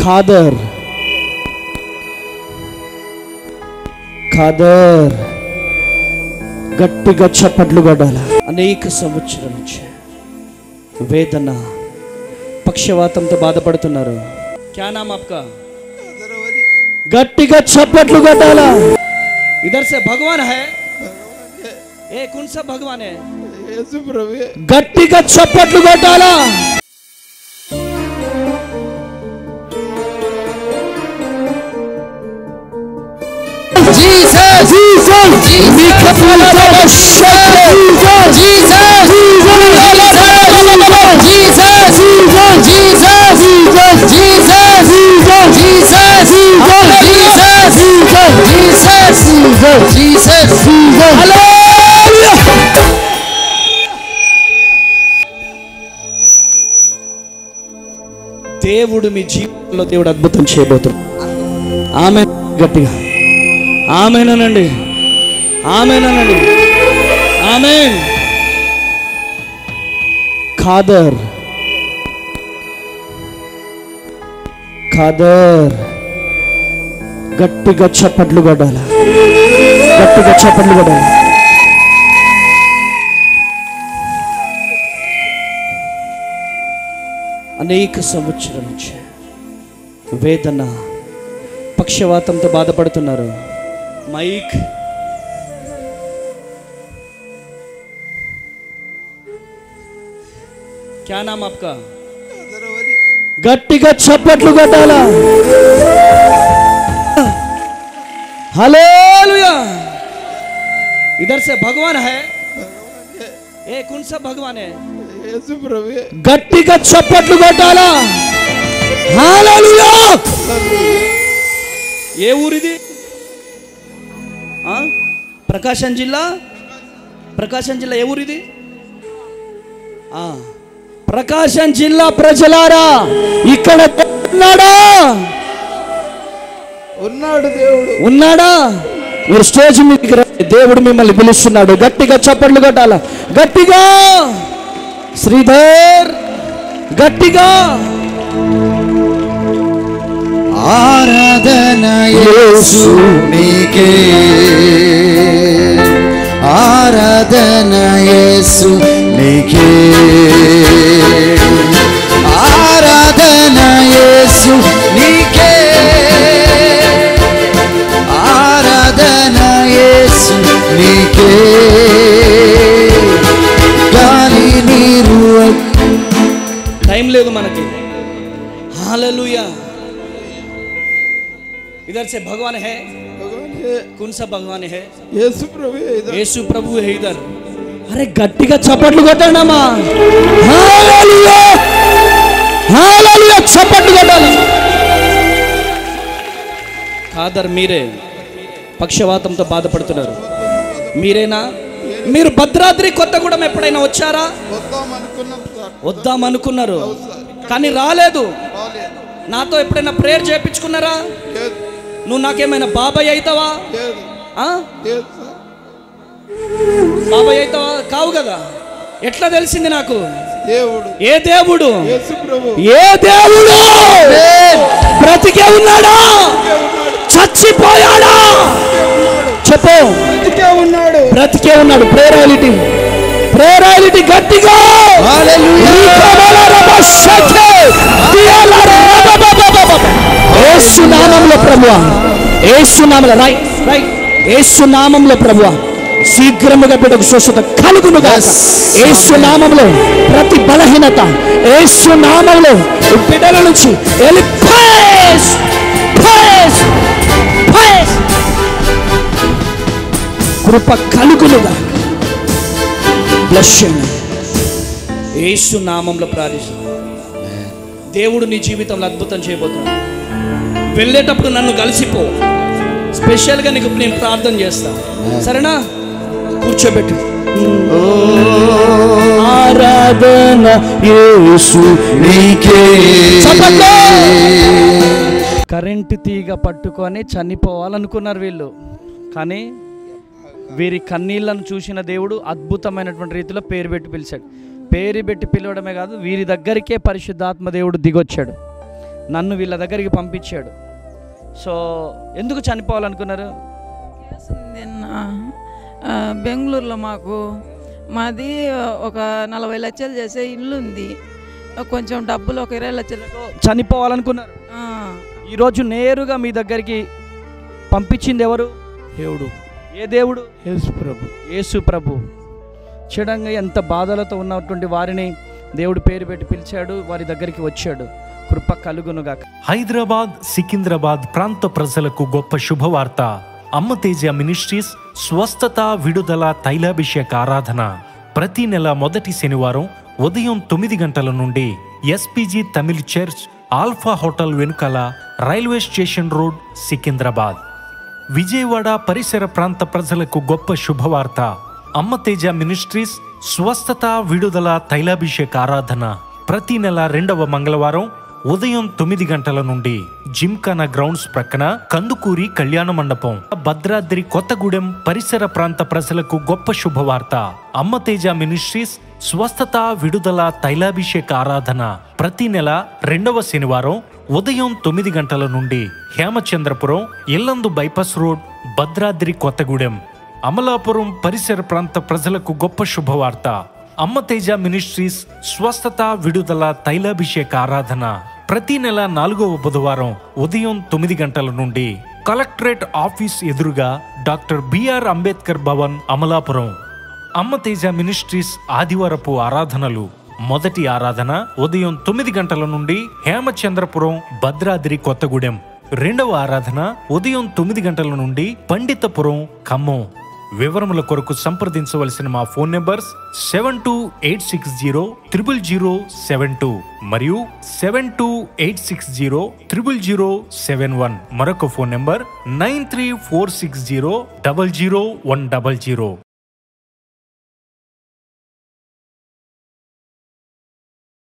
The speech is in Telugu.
ఖాదర్ ఖాదర్ గట్టిగా చప్పట్లు కొట్టాలి. అనేక సంవత్సరాల నుంచి వేదన పక్షవాతంతో బాధపడుతున్నారు. క్యా నామ్ ఆప్కా? గట్టిగా చప్పట్లు కొట్టాలా. इधर से भगवान है ए कौन सा भगवान है? यीशु प्रभु. गट्टिगा चप्पట్లు కొట్టాలా. जीसस जीसस जीसस దేవుడు మీ జీవితంలో దేవుడు అద్భుతం చేయబోతున్నాడు. ఆమేన్. గట్టిగా ఆమేన్ అనండి. ఆమేన్ అనండి. ఆమేన్. ఖాదర్ ఖాదర్ గట్టిగా చప్పట్లు కొట్టాలి. గట్టిగా చప్పట్లు కొట్టాలి. అనేక సంవత్సరాల నుంచి వేదన పక్షవాతంతో బాధపడుతున్నారు. మైక్ क्या नाम आपका? గట్టిగా చప్పట్లు కొట్టాలా. हालेलुया. इधर से भगवान है ए कौन सा भगवान है? यीशु प्रभु. గట్టిగా చప్పట్లు కొట్టాలా. हालेलुया. ఏ ఊరిది? ప్రకాశం జిల్లా. ప్రకాశం జిల్లా ఏ ఊరిది? ప్రకాశం జిల్లా ప్రజలారా ఇక్కడ ఉన్నాడా? ఉన్నాడు. దేవుడు ఉన్నాడా? మీరు స్టేజ్ మీదకి రండి. దేవుడు మిమ్మల్ని పిలుస్తున్నాడు. గట్టిగా చప్పట్లు కొట్టాల. గట్టిగా శ్రీధర్ గట్టిగా. ఆరాధన యేసు నీకే, ఆరాధన యేసు నీకే, ఆరాధన యేసు నీకే, ఆరాధన యేసు నీకే. గాలి నీరు టైం లేదు మనకి. हालेलुया. इधर से भगवान है. कौन सा भगवान है? यीशु प्रभु है. यीशु प्रभु है इधर. अरे గట్టిగా చప్పట్లు కొట్టండి అమ్మా. హల్లెలూయా. హల్లెలూయా. చప్పట్లు కొట్టాలి. ఖాదర్ మీరే పక్షవాతంతో బాధపడుతున్నారు. మీరేనా? మీరు భద్రాద్రి కొత్తగూడెం ఎప్పుడైనా వచ్చారా? వద్దాం అనుకున్నారు కానీ రాలేదు. నాతో ఎప్పుడైనా ప్రేయర్ చేయించుకున్నారా? నువ్వు నాకేమైనా బాబాయ్ అవుతావా? బాబాయ్ అవుతావా? కావు కదా. ఎట్లా తెలిసింది నాకు? దేవుడు. ఏ దేవుడు? ఏ దేవుడు? బ్రతికే ఉన్నాడా? చచ్చిపోయాడా? చెప్పు. బ్రతికే ఉన్నాడు. బ్రతికే ఉన్నాడు. ప్రేరాలిటీ ప్రేరాలిటీ గట్టిగా. యేసు నామములో ప్రభువా, యేసు నామములో రైట్ రైట్ యేసు నామములో ప్రభువా శీఘ్రముగా బిడ్డకు స్వస్థత కలుగును గాక. యేసు నామములో ప్రతి బలహీనత యేసు నామములో బిడ్డల నుంచి ఎలిపేస్ పేస్ పేస్ కృప కలుగును గాక. Bless you. యేసు నామములో ప్రార్థిస్తున్నాను. దేవుడు నీ జీవితంలో అద్భుతం చేయబోతున్నాడు. వెళ్ళేటప్పుడు నన్ను కలిసిపో. స్పెషల్గా నీకు నేను ప్రార్థన చేస్తాను. సరేనా? కూర్చోబెట్టు. ఆరాధన యేసు నీకే. కరెంటు తీగ పట్టుకొని చనిపోవాలనుకున్నారు వీళ్ళు. కానీ వీరి కన్నీళ్లను చూసిన దేవుడు అద్భుతమైనటువంటి రీతిలో పేరు పెట్టి పిలిచాడు. పేరు పెట్టి పిలవడమే కాదు, వీరి దగ్గరికే పరిశుద్ధాత్మ దేవుడు దిగొచ్చాడు. నన్ను వీళ్ళ దగ్గరికి పంపించాడు. సో ఎందుకు చనిపోవాలనుకున్నారు? నిన్న బెంగళూరులో మాది ఒక 40 లక్షలు చేసే ఇల్లు ఉంది. కొంచెం డబ్బులు ఒక 20 లక్షలు చనిపోవాలనుకున్నారు. ఈరోజు నేరుగా మీ దగ్గరికి పంపించింది ఎవరు? దేవుడు. ఏ దేవుడు? యేసు ప్రభు. యేసు ప్రభు. చూడంగా ఎంత బాధలతో ఉన్నటువంటి వారిని దేవుడు పేరు పెట్టి పిలిచాడు, వారి దగ్గరికి వచ్చాడు. కృప కలుగునుగాక. హైదరాబాద్, సికింద్రాబాద్ ప్రాంత ప్రజలకు గొప్ప శుభవార్త. అమ్మ తేజ మినిస్ట్రీస్ స్వస్థత, విడుదల, తైలాభిషేక ఆరాధన ప్రతి నెల మొదటి శనివారం ఉదయం 9 గంటల నుండి SPG Tamil church, alpha hotel వెనుకల, railway station road, Secunderabad. Vijayawada పరిసర ప్రాంత ప్రజలకు గొప్ప శుభవార్త. అమ్మ తేజ మినిస్ట్రీస్ స్వస్థత, విడుదల, తైలాభిషేక ఆరాధన ప్రతి నెల 2వ మంగళవారం ఉదయం 9 గంటల నుండి జిమ్ఖానా గ్రౌండ్స్ ప్రక్కన కందుకూరి కళ్యాణ మండపం, భద్రాద్రి కొత్తగూడెం పరిసర ప్రాంత ప్రజలకు గొప్ప శుభవార్త. అమ్మ తేజ మినిస్ట్రీస్ స్వస్థత, విడుదల, తైలాభిషేక ఆరాధన ప్రతి నెల 2వ శనివారం ఉదయం 9 గంటల నుండి హేమచంద్రపురం, ఇల్లందు బైపాస్ రోడ్, భద్రాద్రి కొత్తగూడెం, అమలాపురం పరిసర ప్రాంత ప్రజలకు గొప్ప శుభవార్త. అమ్మ తేజ మినిస్ట్రీస్ స్వస్థత, విడుదల, తైలాభిషేక ఆరాధన ప్రతి నెల 4వ బుధవారం ఉదయం 9 గంటల నుండి కలెక్టరేట్ ఆఫీస్ ఎదురుగా డాక్టర్ బిఆర్ అంబేద్కర్ భవన్, అమలాపురం. అమ్మ తేజ మినిస్ట్రీస్ ఆదివారపు ఆరాధనలు. మొదటి ఆరాధన ఉదయం 9 గంటల నుండి హేమచంద్రపురం, భద్రాద్రి కొత్తగూడెం. 2వ ఆరాధన ఉదయం 9 గంటల నుండి పండితపురం, ఖమ్మం. వివరముల కొరకు సంప్రదించవలసిన మా ఫోన్ నెంబర్స్ 7286000072 మరియు 7286000071. మరొక ఫోన్ నెంబర్ 9346000100.